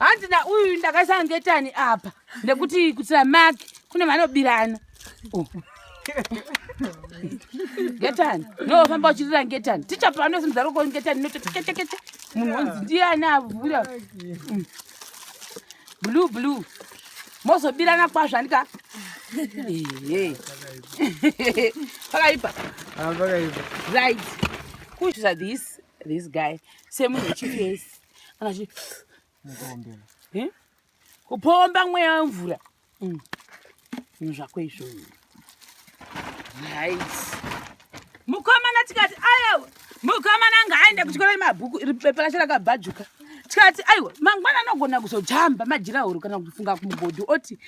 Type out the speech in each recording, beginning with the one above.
Handina uyu ndakasangetani apa. Nekuti kutira maki kune vanobirana. Getani. No, famba uchirira getani. Ticha pano simzaro ko getani no tekete. Munhu wanzi ndiani avhura. Blue. Mozo birana kwazvo andika. Pakaipa. Right. Who is this guy? Same with your face. Anachi. Kupomba mweya mvura. Zvako izvo. Nice. Mukomana tikati ayo. Mukomana ngaende kuchikora mabhuku pepa racho rakabhajuka. Tikati aiwa mangwana anogona kuzojamba majira huru kana kufunga kumugodhi oti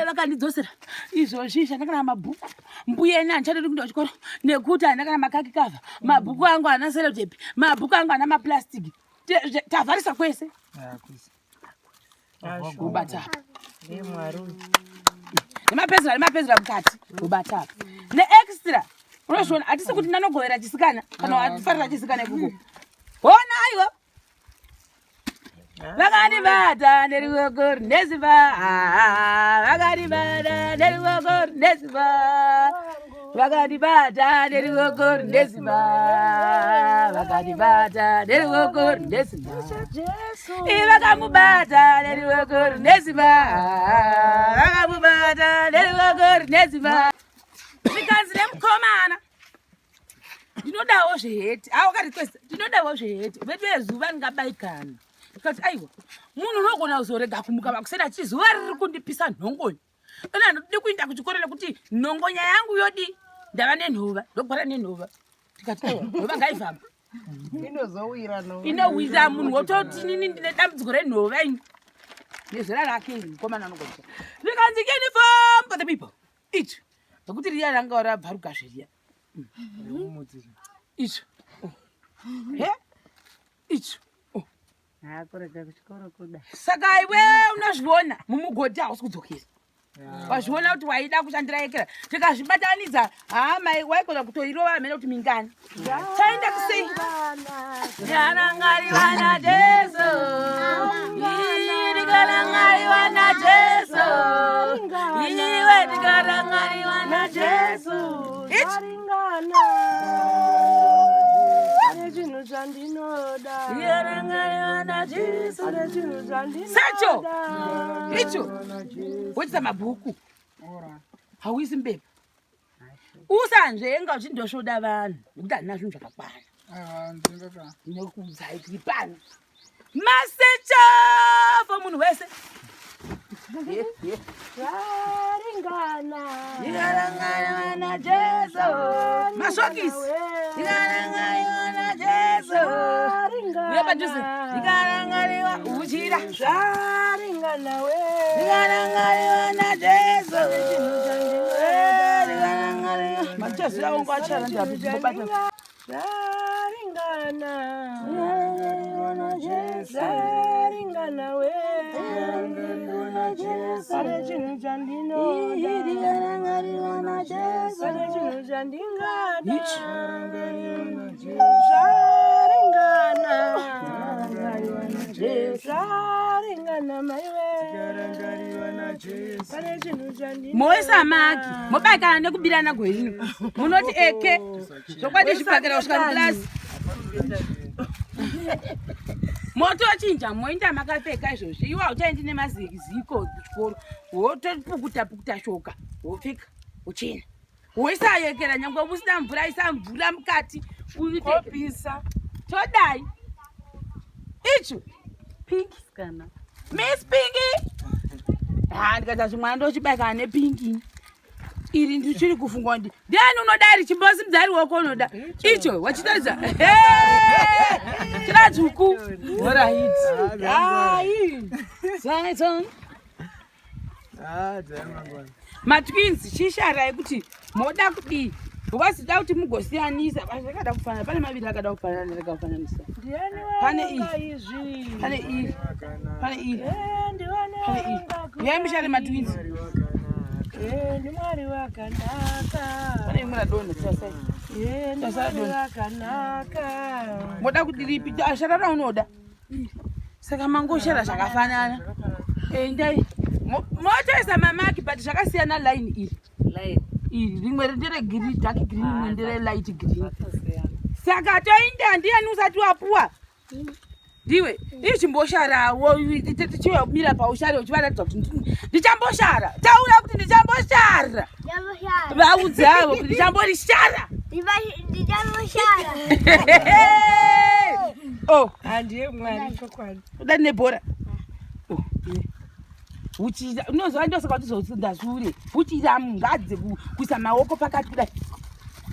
vakandidzosera izvo zvisha ndakana mabhuku mbuya ene andichadodi kuenda kuchikora nekuti andakana makaki kava mabhuku angu ana selotepi mabhuku angu ana maplastiki tavharisa kwese ubata nemapezera mukati ubata neextra unozviona hatisi kuti ndanogovera chisikana kana atifarira chisikana ikuko ona aiwa vakandibata nderivogor neziva vakandibata nderivogor neziva vakandibata nderivogor neziva vakandibata nderivogor neziva vakamubata nderivogor neziva vakamubata nderivogor neziva zvikanzi nemukomana ndinodawo zveheti awakarikwesa ndinodawo zveheti vedu vezuva ndingabaikana Because aiwa munhu unogona kuzorega kumuka vakusera chizuva riri kundipisa nhongonya kana ndodi kuenda kuchikora nekuti nhongonya yangu yodi ndava nenhova ndogara nenhova tikati aiwa nhova ngaivhama inowira munhu wototi nini ndine dambudziko renhova ini nezera rake mukomana anogoita rikanzi uniform for the people icho nekuti riya ranga rabvaruka zviriya icho icho saka iwe unozviona mumugodhi hausi kudzokera wazviona kuti waida kushandira yekera tikazvibatanidza mai waigona kutoirova hamene kuti mingani chaenda kusei ndikanangariwa najesu ndikanangariwa najesu iwe ndikanangariwa najesu Sacho icho wotsa mabhuku hauisi mbepa usanzvenga uchindosvoda vanhu nekuti handina zvinhu zvakakwana nekuzaitiri pano masecha for munhu wese ndikanangariwa najesu masvokisi ndikanangariwa najesu uyapadhuze ndikanangariwa uchira ndikanangariwa najesu ndikanangariwa machazira wangu achara ndabata moisa maki mobaikana nekubirana gwerino munoti eke zvokwadi zvipakira kusvika mukilasi moto chinja moinda makapfeka izvozvi iwa uchaendi nemaziko kuchikoro wotopukuta shoka wopfeka uchena woisayekera nyangwe usina mvura isa mvura mukati upisa todai icho Piggy kana Miss Piggy ndikata zvimwana ndochibaikana nepingi iri ndichiri kufungwa ndiani unodari chimbosi mudzari wako unoda icho wachitaridza chiratsvuku matwins chisharai kuti moda kudii wazida kuti mugosiyanisa zvakada kufanana pane maviri akada kufanana nerakafananisa pane iri yaimishare matwins ndimwari wakanaka pane imwe radonha ndimwari wakanaka moda kuti ripi ashara raunoda Saka mangoshera zvakafanana. Endai. Motoisa mamaki but zvakasiyana line iri. Line. Iri rimwe ndere green, dark green, rimwe ndere light green. Saka toinda ndiani usati wapuwa? Ndiwe, ichimbosharawo tichimira paushare uchivaratidza kuti ndichamboshara. Taura kuti ndichamboshara. Vaudzawo kuti ndichamborishara. Ndichamboshara. Oh, Andiye mwari chokwadi. udani nebhora. Uchida unozwa ndosaka kuti zozindazure. Uchida mungadze kuisa maoko pakati kudai.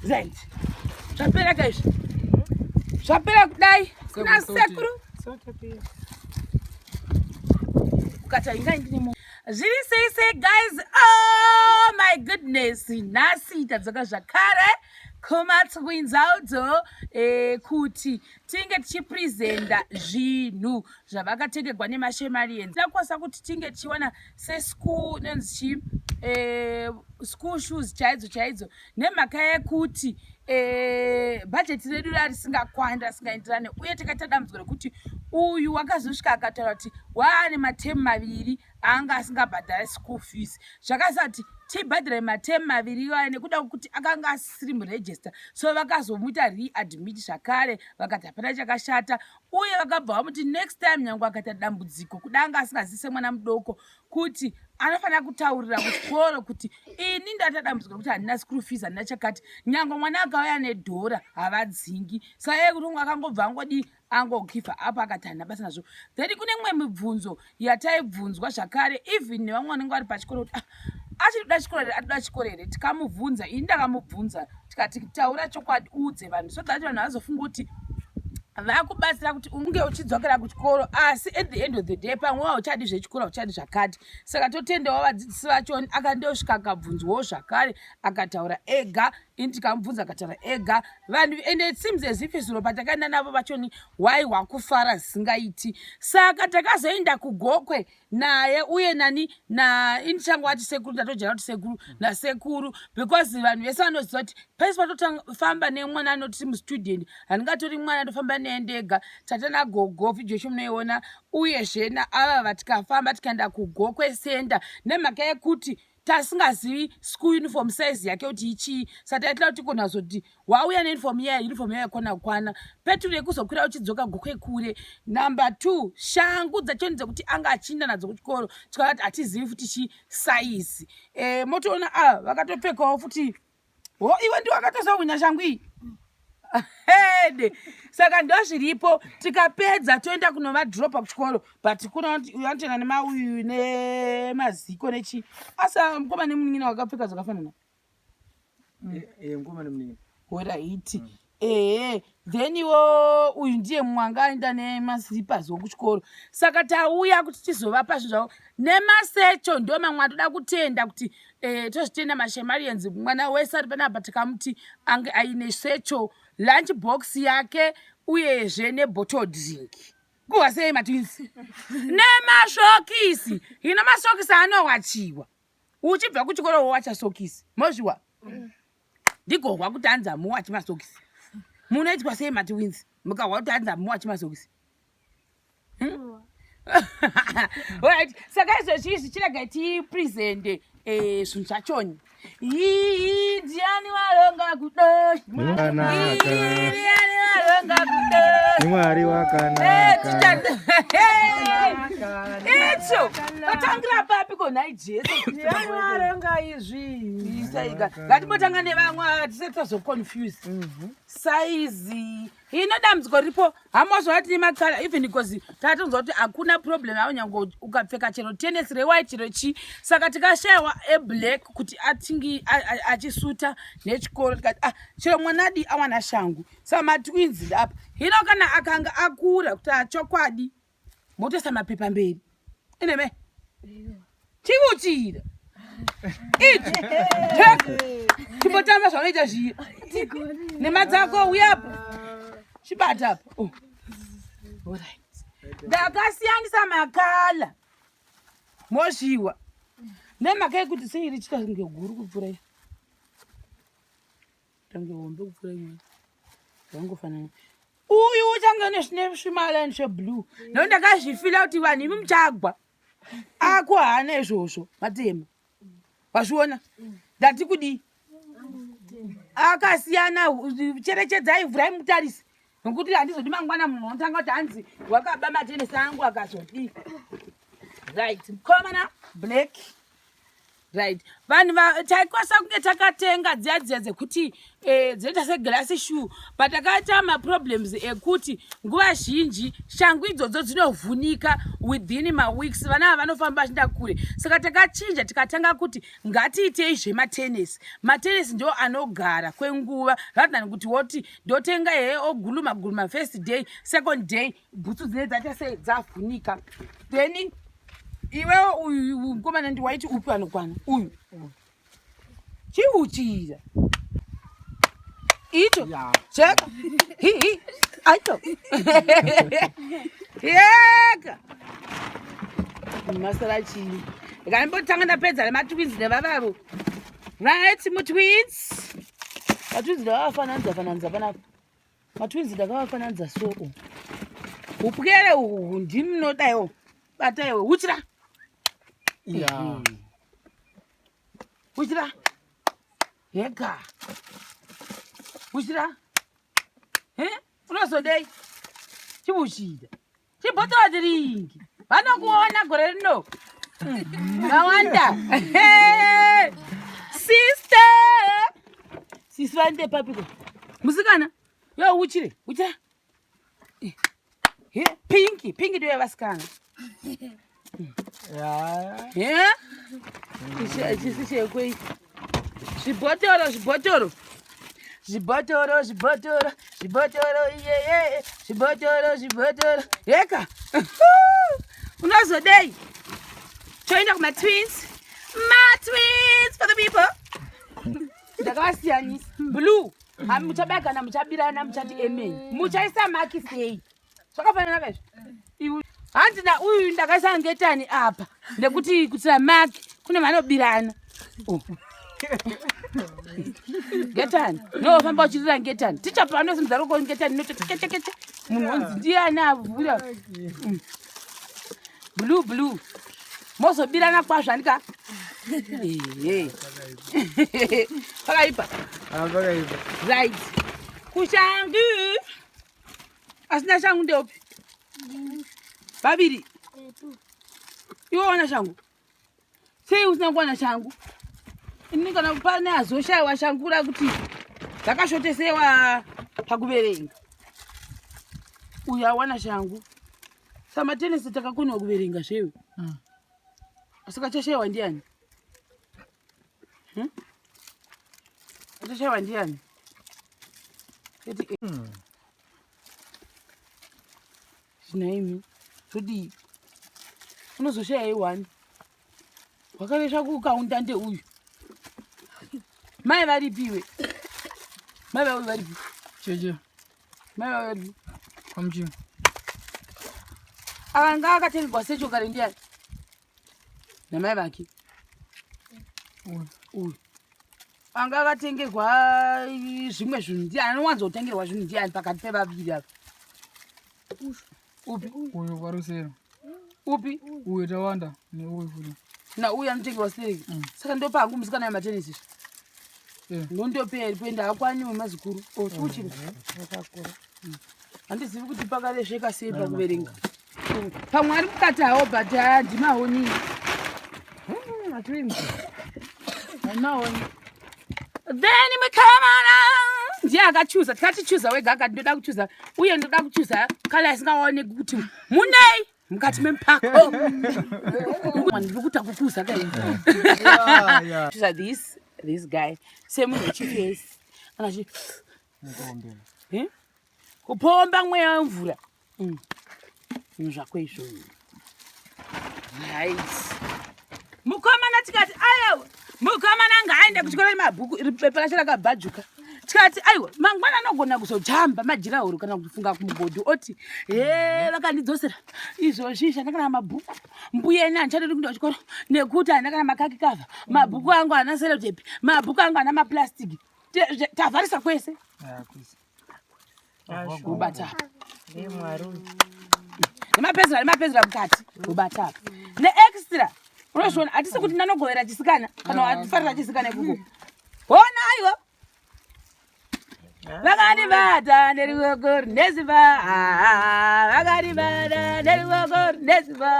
Right. Zvapera kaizvi. Zvapera kudai. Kuna sekuru. Ukata inga ndine mo. Zviri sei guys. Oh my goodness. Nasi tadzoka zvakare. Kumatswinzaudzo kuti tinge tichipresenta zvinhu zvavakatengerwa nemashemarines. Ndakwasa kuti tinge tichiwana seschool nenzi school shoes chaidzo nemhaka yekuti budget redu risingakwani risingaenderane uye takaita dambudziko rekuti uyu wakazosvika akataura kuti waane matemu maviri anga asingabhadhari school fees. Zvakasati tibhadhare matemu maviri iwayo nekuda kuti akanga asiri muregister, so vakazomuita readmit zvakare vakati hapana chakashata uye vakabva vamuti next time nyange akaita dambudziko kuda anga asingazise mwana mudoko kuti anofanira kutaurira kuchikoro kuti ini ndaita dambudziko kuti handina school fees handina chakati nyange mwana akauya nedhora havadzingi. Saka iye kuti akangobva angodi angogiva apa akati handina basa nazvo. Then kune mumwe mibvunzo yataibvunzwa zvakare even nevamwe vanenge vari pachikoro kuti achida chikoro here atoda chikoro here. Tikamubvunza ini ndakamubvunza tikati taura chokwadi udze vanhu so that vanhu vazofunga kuti vakubatsira kuti unge uchidzokera kuchikoro asi at the end of the day pamwe uchadi zvechikoro uchadi zvakati. Saka totendawo vadzidzisi vacho akandosvika akabvunzwawo zvakare akataura ega ini tikamubvunza akataura ega vanhu ende it seems as if zuro patakaenda navo vachoni wai wakufara zvisingaiti. Saka takazoenda kugokwe naye uye nani ini changu wati sekuru ndatojana kuti sekuru nasekuru because vanhu vese vanoziva kuti pasi patofamba nemwana anoti mustudent handingatori mwana andofamba neendega tatana gogo video munoiona uyezve naava vatikafamba tikaenda kugokwe senda nemhaka yekuti tasingazivi school uniform size yake kuti ichii. Saka taitira kuti konazoti wauya neuniform yayo yakona kwana peture yekuzokwira uchidzoka gokwe kure. Number 2 shangu dzachonidza kuti anga achinda nadzo kuchikoro tikati hatizivi futi chisaizi. Motoona vakatopfekawo futi iwe ndiwe wakatozahwinya shangu iyi. Hede saka ndozviripo tikapedza toenda kunovadropa kuchikoro but kuna anotoenda nemauyu nemaziko nechi asa mukoma nemunin'ina wakapfeka zvakafanana mukoma nemunin'ina oraiti then iwo uyu ndiye mwanga aenda nemaslippers wokuchikoro. Saka tauya kuti tizovapa zvinhu zvavo nemaSatchels ndo mamwe atoda kutenda kuti tozvitenda mashemarines mwana wese ari panapa tikamuti ange aine Satchel lunchbox yake uyezve nebottle drink. Kuva sei matwins nemashokisi. Hino masokisi anowachiwa uchibva kuchikoro wowacha sokisi mozviwa ndigohwa kuti hanza muwachi masokisi. Munoitwa sei matwins mukahwa kuti hanza muwachi masokisi? Right. Saka izvozvi chirega tipresente zvinhu zvachoni. Ndiani waronga kudai ndiani waronga kudai Mwari wakanaka icho vatangira papi konai Jesu Ndiani waronga izvi isaiga ngatibotanga nevamwe tisatozoconfuse saizi ino dambudziko ripo hamazvati nemakara even because tatonzwa kuti hakuna problem yavo nyange ukapfeka chero tenesi rewhite chero chi. Saka tikashayiwa eblack kuti atingi achisuta nechikoro tikati chero mwanadi awana shangu. Saka matwins ndapa hino kana akanga akura kuti chokwadi motoisa mapepa mberi ineme chivuchira ichi chimbotamba zvanoita zviya nemadzako uyapo chibata apa. Ndakasiyanisa makala mozviwa nemhaka yekuti sei richita kunge guru kupfuura iyo tange hombe kupfuura iyo zvangofanana uyu uchangane zvine zveblue no ndakazvifila kuti vanhu imi muchagwa ako haana izvozvo Matema wazviona ndati kudii akasiyana cherechedzai vhurai mutarisi nokuti handizodi mangwana munhu unotanga kuti hanzi wakaba matenesi angu akazodii right mukomana black right vanhu taikwanisa kunge takatenga dziya dzekuti dzinoita segirasi shoe but takaita maproblems ekuti nguva zhinji shangu idzodzo dzinovhunika within maweeks vana ava vanofamba vachinda kure saka takachinja tikatanga kuti ngatiitei zvematenesi matenesi ndo anogara kwenguva rather than kuti woti ndotenga oguluma first day second day bhutsu dzine dzaita sei dzavhunika then iwe uyu mukomana ndiwaiti upi anokwana uyu chiuchira icho cheka aito yeka masara chii ikanimbotanga ndapedza nematwins nevavavo right mutwins matwins ndakavafananidza panapa matwins ndakavafananidza so upwere uhu ndimunodaiwo bataiwe uchira uchira yega uchira unozodei chibuchida chibhotora tiringi vanokuona gore rino vawanda sisi vainde papiko musikana yo uchire uchira pingi ndiwe vasikana chisi chekwei zvibhotoro iyeye zvibhotoro yeka unozodei toenda kumatwins for the people ndakavasiyanisa blue muchabagana muchabirana muchati emei muchaisa maki sei zvakafanana vezvo hanzi uyu ndakaisa ngetani apa ndekuti kutira maki kune vanobirana ngetani nofamba uchirira ngetani tichapa anosimudza roko ngetani notokechekeche munhu onzi ndiani avhura blue mozobirana kwazvo andika pakaipa right kushangu asina shangu ndeopi vaviri iwe wana shangu sei usina kuwana shangu ini kana pane azoshayiwa shangu kuda kuti dzakashotesewa pakuverenga uyu awana shangu samatenesi takakoniwa kuverenga zvewe asika chashayiwa ndiani achashayiwa ndiani zvinaimi zvodii unozoshaya iwani wakavesva kukaundande uyu mai varipiwe mai vauyu varipi cheche mai vauyu varipi kwamchi akanga akatengerwa sechokare ndiani namai vake uyu anga akatengerwa zvimwe zvinhu ndiani anowanzotengerwa zvinhu ndiani pakati pevaviri ava upi uyu kwarusera upi uyu tawanda neuyu futi na uyu anotengerwa sereki saka ndopa hangu musikana yematenesi nondoperi kuenda akwaniwe mazukuru ochiuchiri handizivi kuti pakarezveka sei pakuverenga pamwe ari mukati hawo but handimahoni handimahoni then mukamana ndiye akachuza tikatichuza wega akati ndoda kuchuza uye ndoda kuchuza kala asingaoneki kuti munei mukati mempako ndiri kuta kukuza kachuza this guy semunhu wechifesi anachi kupomba mweya wemvura zvako izvo right mukomana tikati aiwa mukomana ngaaende kuchikora nemabhuku bepa racho rakabhajuka tikati aiwa mangwana anogona kuzojamba majirahoro kana kufunga kumugodhi oti vakandidzosera izvozvi zvandakana mabhuku mbuya ene handichatodi kuenda kuchikoro nekuti handakana makaki kavha mabhuku angu hana selotepi mabhuku angu hana maplastiki tavharisa kwese ubata Nemwari. nemapenzera mukati ubata neextra unozviona hatisi kuti ndanogovera chisikana kana atifarira chisikana ikuko ona aiwa vakandibata neriwoko rinesimba vakandibata neriwoko rinesimba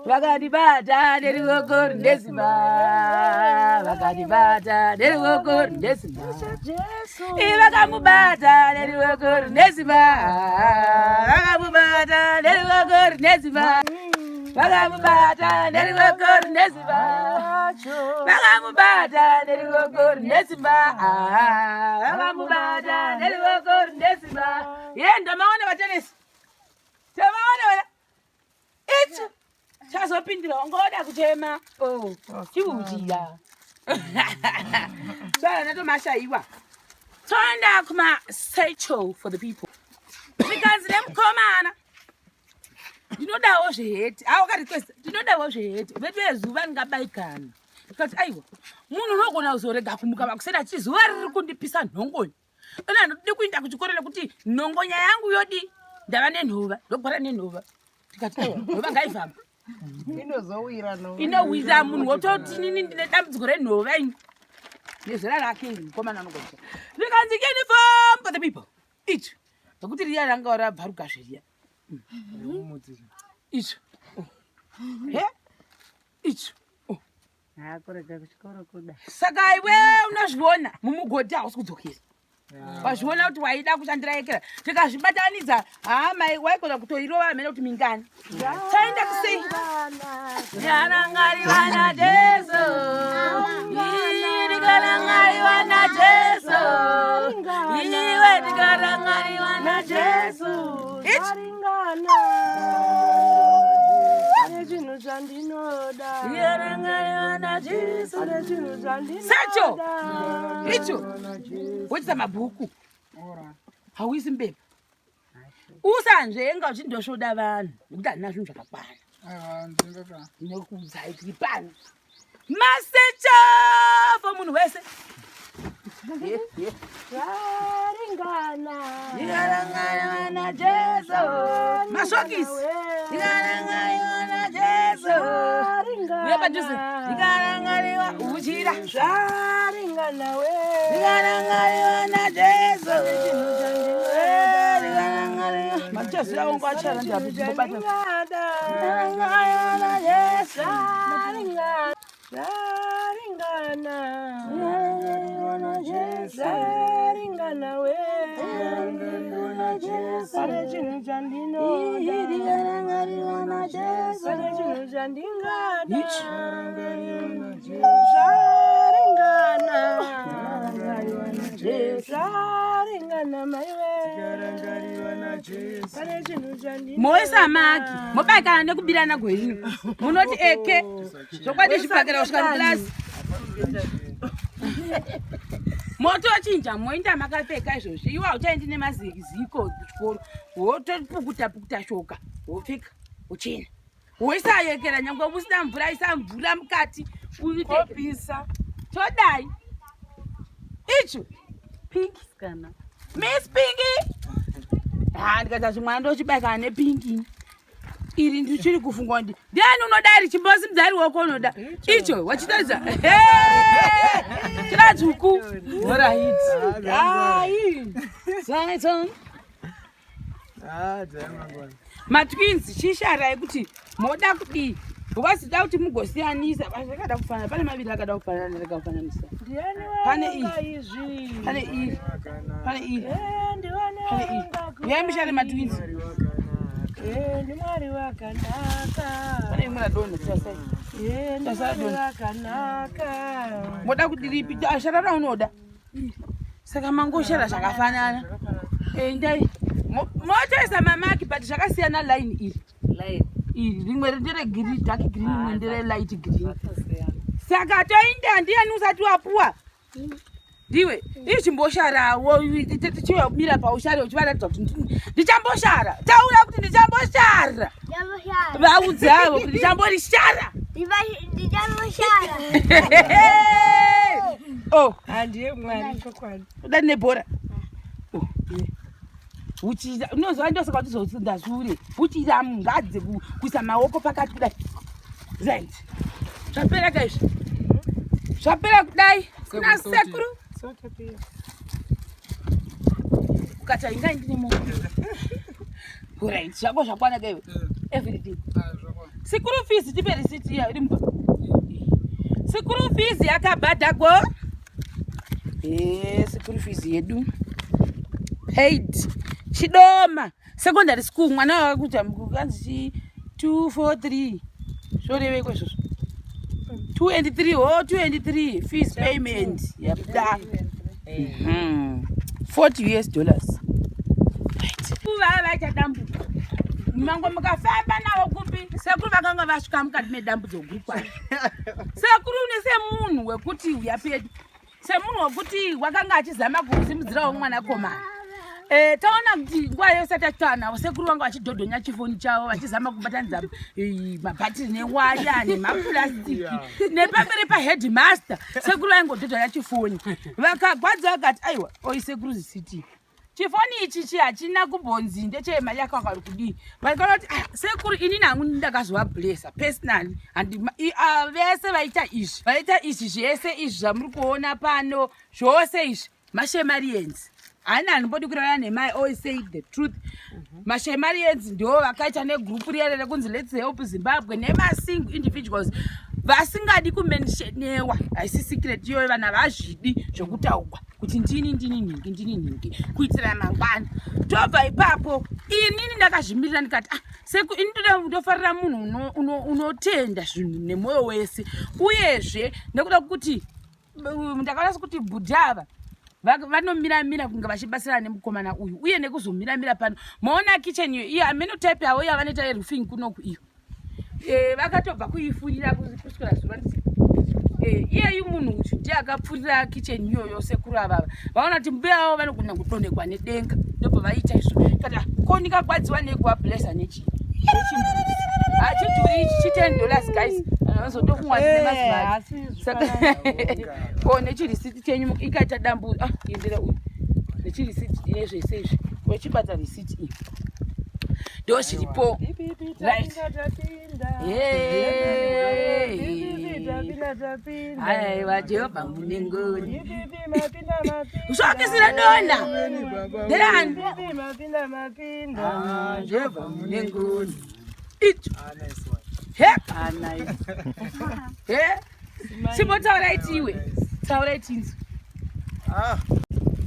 vakandibata neriwoko rinesimba vakandibata neriwoko rinesimba vakamubata neriwoko rinesimba vakamubata neriwoko rinesimba vakamubata neriwoko rinesimba vakamubata neriwoko rinesimba vakamubata neriwoko rinesimba ndamaona vatenesi tamaona wena ichi chazopindira wangoda kuchema chiutira so natomashayiwa toenda kumaSatchel for the people zvikanzi nemukomana ndinodawo zveheti wakatikwesa ndinodawo zveheti vedu vezuva ndingabaikana ikati aiwa munhu unogona kuzorega kumuka vakuseda chi zuva riri kundipisa nhongonya ina ndodi kuinda kuchikoro nekuti nhongonya yangu yodi ndava nenhova ndogara nenhova tikati aiwa nhova ngaifamba inowira munhu wototi nini ndine dambudziko renhova ini nezera rake iri mukomana anogoa rikanzi uniform for the people icho nokuti riya ranga rabvaruka zviriya icho icho saka iwe unozviona mumugodhi hausi kudzokera wazviona kuti waida kushandira ekera tikazvibatanidza mai waigona kutoirova mene kuti mingani taenda kusei ndikanangariwa najesu ndikanangariwa najesu iwe ndikanangariwa najesu Sacho icho wochita mabhuku hauisi mbepa usanzvenga uchindosvoda vanhu nekuti handina zvinhu zvakakwana ndinokuudzai tiri pano maSatchel for munhu wese ndikanangariwa najesu masokisi ndikanangariwa najesu uyepadhuze ndikanangariwa uchira ndikanangariwa najesu machazira wangu achara ndiabata ndikanangariwa najesu moisa maki mobaikana nekubirana gwerini munoti eke zvokwadi zvipakira kusvika mukilasi moto chinja moinda makapfeka izvozvi iwa uchaendi nemaziko kuchikoro wotopukuta shoka wopfeka uchena woisayekera nyangwe usina mvura isa mvura mukati opisa todai icho Piggy kana Miss Piggy ndikata zvimwana ndochibaikana nepingi iri ndichiri kufungwa ndiani unodari chimbosi mudzari wako unoda icho wachitaridza chiratsvuku matwins chishara yekuti moda kudii ukazida kuti mugosiyanisa zvakada kufanana pane maviri akada kufanana nerega kufananisa pane iri pane iri pane iri pane iri yaimishare matwins ndimwari wakanaka pane imwe radonho tasaradonho moda kuti ripi asharara unoda saka mangoshara zvakafanana ndai motoisa mamaki but zvakasiyana line iri iri rimwe nderegreen dark green rimwe ndere light green saka toinda ndiani usati wapuwa ndiwe iri chimbosharawo tichiwamira paushare uchivaratidza kuti ndichamboshara taura kuti ndichamboshara vaudzawo kuti ndichamborishara ndichamboshara handiye mwari chokwadi uda nebhora Uchira unozwa ndosaka kuti zotsinda shure. Uchira mungadze kuisa maoko pakati kudai. Right. Zvapera kaizvi. Zvapera kudai. Kuna sekuru. Sote pia. Ukata inga ndine munhu. Right. Zvako zvakwana kaiwe. Everything. Sekuru fees tipe receipt ya rimba. Sekuru fees yakabhadha go. Sekuru fees yedu. Paid. Chidoma. Secondary school mwana wakakuta mukanzi 243. Shorewe kwezvo. 2 and 3. Oh, 2 and 3 fees payment. Yabda. $40. Right. Kuva vachadambu. Mango mukafamba nawo kupi? Sekuru vakanga vasvika mukati medambudzo guru kwazvo. Sekuru nesemunhu wekuti uyapedu. Semunhu wekuti wakanga achizama kusimudzirawo mwana komana. Taona kuti nguva yose tatana sekuru vangu vachidhodhonya chifoni chavo vachizama kubatanidza mabhatiri newaya nemapurasitiki nepamberi paheadmaster. Sekuru vaingodhodhonya chifoni vakagwadza vakati aiwa oi sekuru zisiti chifoni ichi hachina kumbonzi ndechemari yako vari kudii vaikati sekuru ini nangu ndakazovabhlesa personally and vese vaita izvi zvese izvi zvamuri kuona pano zvose izvi mashemarienzi. Ana anobodi kurana nemai always say the truth. Mashemarians ndo vakaita negroup riyerere kunzi let's help Zimbabwe nemasingle individuals vasingadi kumentionewa haisi secret iyoyo vana vazvidi zvokutaurwa kuti ndini kuitira mangwana. Tobva ipapo inini ndakazvimirira ndikati seku ini ndofarira munhu unotenda zvinhu nemwoyo wese uyezve nekuda kuti ndakaona kuti budhava vanomira kunge vachibasirana nemukomana uyu uye nekuzomira pano maona kitchen iyo amenotype yavo yavanoita roofing kunoku iyo vakatobva kuifurira kuswera zuva iyeyu munhu uyu ndiye akapfurira kitchen iyoyo sekuru avava vaona kuti mbuya vavo vanogona kudonhekwa nedenga ndobva vaita izvo kati konikagwadziwa nekuvablesa nechii nechimbuzi hachidhuri ichi $10 guys anozotokumwa ko nechirisiti chenyu ikaita dambu endera uyu nechirisiti ine zvese izvi wechibata risiti iyi ndo zviripo right. Aiwa Jehovha munengoni usvakisira dona nderani Jehovha munengoni icho Sibotaura itiwe. Taura itinzi.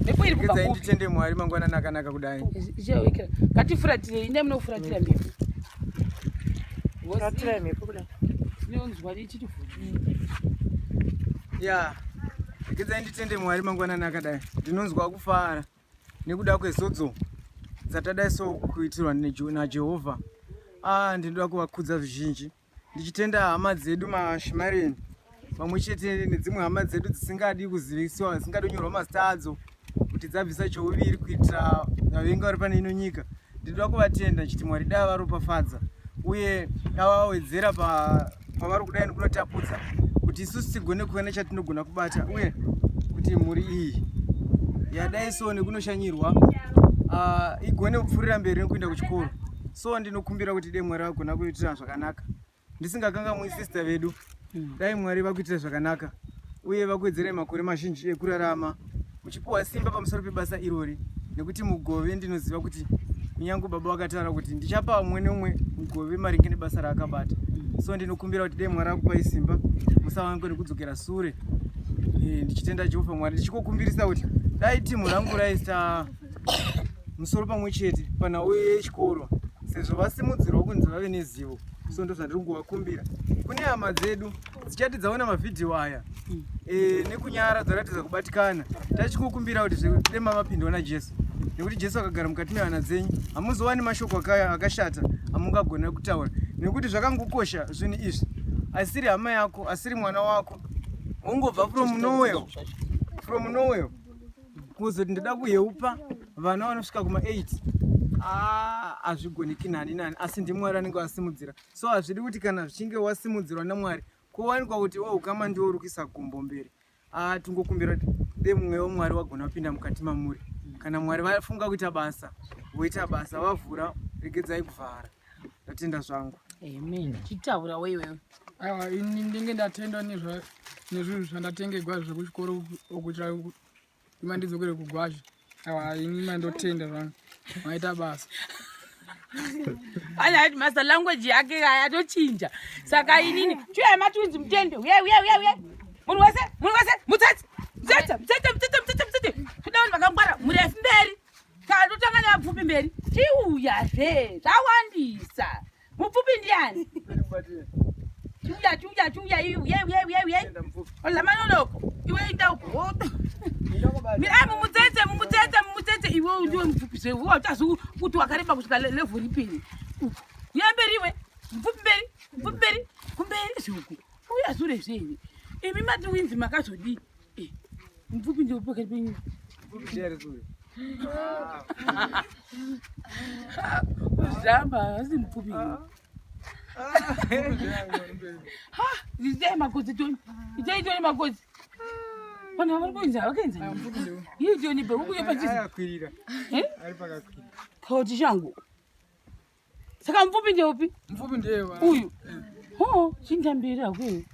Nepo iri kubva. Nditende Mwari mangwana nakanaka kudai. Jeweka. Ngatifuratire inde munofuratira mbepo. Furatira mbepo kudai. Ndinonzwa richiti futi. Ya. Nditende Mwari mangwana nakadai. Ndinonzwa kufara nekuda kwezodzo dzatadai so kuitirwa naJehovha. Ndinoda kuvakudza zvizhinji. Ndichitenda hama dzedu mashimareni pamwe chete nedzimwe hama dzedu dzisingadi kuzivisiwa dzisingadi kunyorwa mazita adzo kuti dzabvisa chouviri kuitira vavengi vari pane ino nyika. Ndinoda kuvatenda chiti Mwari dai varopafadza uye avawedzera pavari kudai nekunotapudza kuti isusu tigone kuva nechatinogona kubata uye kuti mhuri iyi yadai so nekunoshanyirwa igone kupfuurira mberi nekuenda kuchikoro. So ndinokumbira kuti dai Mwari vagona kuitira zvakanaka. Ndisingakangamwi sister vedu dai Mwari vakuitira zvakanaka uye vakuwedzere makore mazhinji ekurarama uchipuwa simba pamusoro pebasa irori nekuti mugove ndinoziva kuti kunyange baba vakataura kuti ndichapa umwe neumwe mugove maringe nebasa raakabata. So ndinokumbira kuti dai Mwari akupai simba musavange nekudzokera sure. Ndichitenda Jehovha Mwari ndichikukumbirisa kuti dai timu rangu raisa musoro pamwe chete panhau yechikoro sezvo vasimudzirwa kunzi vave nezivo. So ndo zvandiri kungovakumbira. Kune hama dzedu dzichati dzaona mavhidhiyo aya nekunyara dzaratidza kubatikana tachikukumbira kuti zvide mavapindwa naJesu nekuti Jesu akagara mukati mehana dzenyu hamuzowani mashoko akashata amungagona kutaura nekuti zvakangokosha zvinhu izvi. Asiri hama yako asiri mwana wako ungobva from nowhere kuzoti ndoda kuyeupa vana vanosvika kuma8 hazvigoneki nani asi ndiMwari anenge asimudzira. So hazvidi kuti kana zvichinge wasimudzirwa naMwari kuwanikwa kuti ukama ndiwo uri kuisa gombo mberi. Tingokumbira kuti dai mumwe waMwari wagona kupinda mukati mamuri kana Mwari vafunga kuita basa voita basa, vavhura regedzai kuvhara. Ndatenda zvangu. Amen. Chitaura wewe. Aiwa ini ndinge ndatenda nezvinhu zvandatengerwa zvekuchikoro okuitira imandidzokere kugwazha. Aiwa ini mandotenda zvangu maita basa. Ana master language yake ayatochinja. Saka inini chuya matwinzi mtende. Uye. Munhu wese mutsatsi. Tudauni vakangwara murefu mberi. Kana totanga nevapfupi mberi. Tiuya zve zvawandisa. Mupfupi ndiani? Chuya iye. Ola manonoko. Iwe enda uko. Mutsetse iwe ndiwe mupfupi zve. Utazu kuti wakareba kusvika level ipini. Yamberiwe. Mupfupi mberi. Kumberi zvuku. Uya zure zve. Imi matwinzi makazodi. Mupfupi ndio poke penyu. Mupfupi ndiye zure. Zamba asi mupfupi. Izai magodzi toni. Magodzi. Pana vari kuinza vakainza. Yeye toni be ukuye pachisi. Ayakwira. Ari pakakwira. Kauti shangu. Saka mupfupi ndio upi? Mupfupi ndiye wa. Uyu. Chindambira kwe.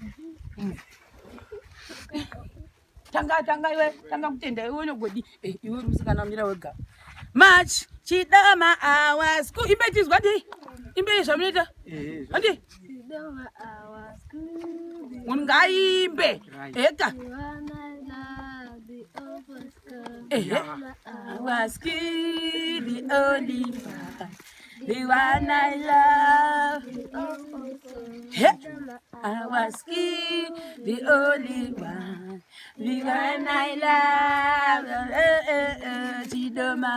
Tanga kutenda iwe nogodi. Iwe musikana mira wega. March chidama hours ku imbetizwa ndi. Imbe zvamunoita? Andi? Chidama hours ku. Ungaimbe. Eka. I was the only one, the one I love. I was the only one, the one I love. Chidama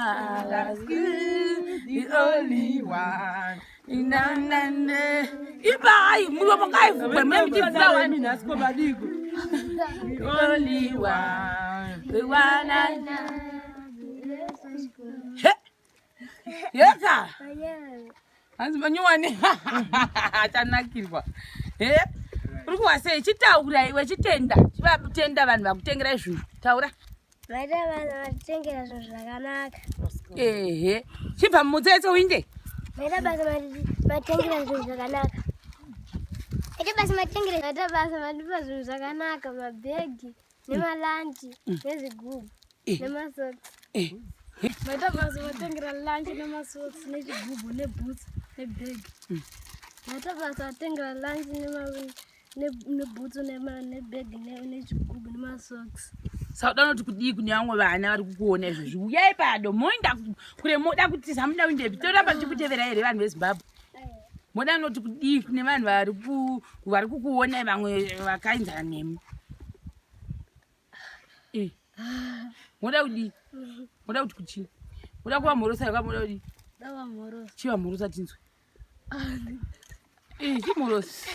was the only one. Ibai, mulobangai, but maybe flower in us, the only one, the one I love. Yeka. Anzimanyuwane. Atanakirwa. Urikuwa sei chitaura iwe chitenda. Chivabutenda vanhu vakutengera izvinhu. Taura. Vaita vanhu vatengera zvinhu zvakanaka. Chibva mutsetse uinde. Vaita basa matengera zvinhu zvakanaka. Vaita basa matipa zvinhu zvakanaka, mabhegi, nemalanchi, nezvigubhu, nemaSatchels. Vaita basa vatengera lanchi nemaSatchels, nezvigubhu, nebhutsi, nebhegi. Vaita basa vatengera lanchi nebhutsi, nebhegi, nezvigubhu, nemaSatchels. Sauda noti kudii kune vamwe vana vari kukuona izvozvi. Uyai pado moenda kure moda kuti samuda uinde toramba tichikutevera here vanhu veZimbabwe. Moda noti kudii kune vanhu vari kukuona vamwe vakainzana nemi. Moda kudii? Moda kuti kuchii? Moda kuva mhorosa here moda kudii? Dava mhorosa. Chiva mhorosa tinzwe. Chimhorosa.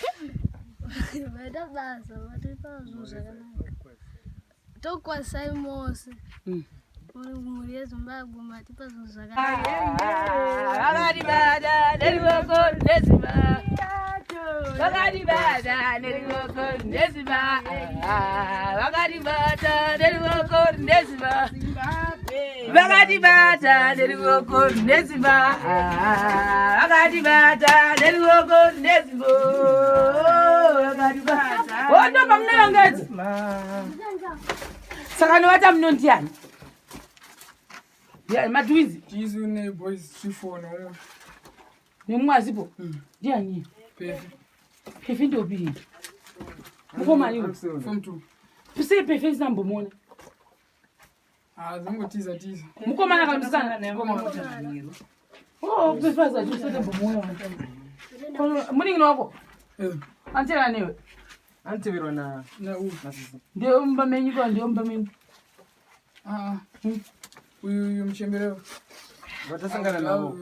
Vaita basa vatipa zvinhu zvakanaka. Tokwasai mose. Muri yeZimbabwe matipa zvinhu zvakanaka. Vakatibata neruoko rweZimbabwe. Vakatibata neruoko rweZimbabwe. Vakatibata neruoko rweZimbabwe. Vakatibata neruoko rweZimbabwe. Vakatibata neruoko rweZimbabwe. Vakatibata. Wondomba munalongedza. Saka novata munondiani? Matwinzi. Tizu ne boys chifona umwe. Nemwazipo? Ndiani? Pefe ndopi? Mukoma iwe? Form 2. Pise pefe sambomona. Zango tiza. Mukoma nakamsana. Pefe za tusete mbomona. Muningi wako? Antela newe. Antivirwa na sisi. Ndio mbamenyi kwa ndio mbamenyi. Uyu mchembeleo. vatasangana navo.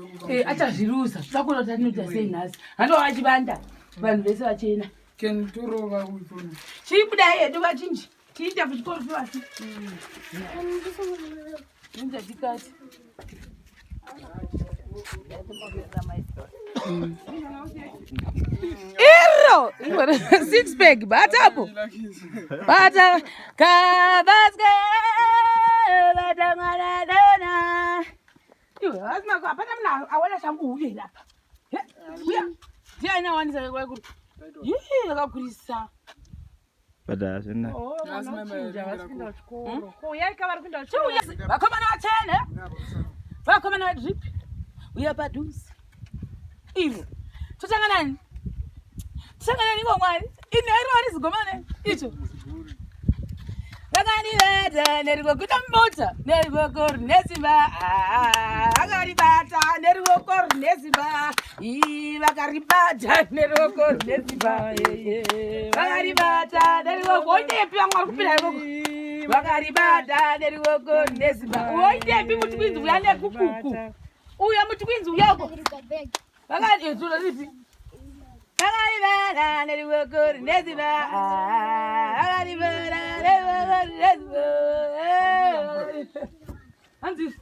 Acha zvirusa zvakona tatinoita sei nhasi. Hando vachibanda vanhu vese vachena. Ken turova uyu. Chiri kudai hedu vachinji. Tiita kuchikoro twati. Ndio tikati. Iro! 6 pack, batapo. Bata kabaske bata ngana. Yo, asma ko apana mna awala shangu ule lapha. Uya. Ndiana wanisa kwa kuti. Akakurisa. Badazina. Oh, Yasimembe. vakomana vachene vakomana vadrip uya padhuze ivo totanganani totanganani ngomwari ini airiwari zigomane icho vakanivata neriwoko mota neriwoko rinesimba vakaribata neriwoko rinesimba vakaribata neriwoko rinesimba vakaribata neriwoko oitepi vamwe vari kupira ivoko vakaribata neriwoko rinesimba oitepi muti uya nekukuku uya muti kwinzi uyako vakaiezuroripi vakaribata neriwoko rinesimba vakaribata neriwoko rinesimba hanzi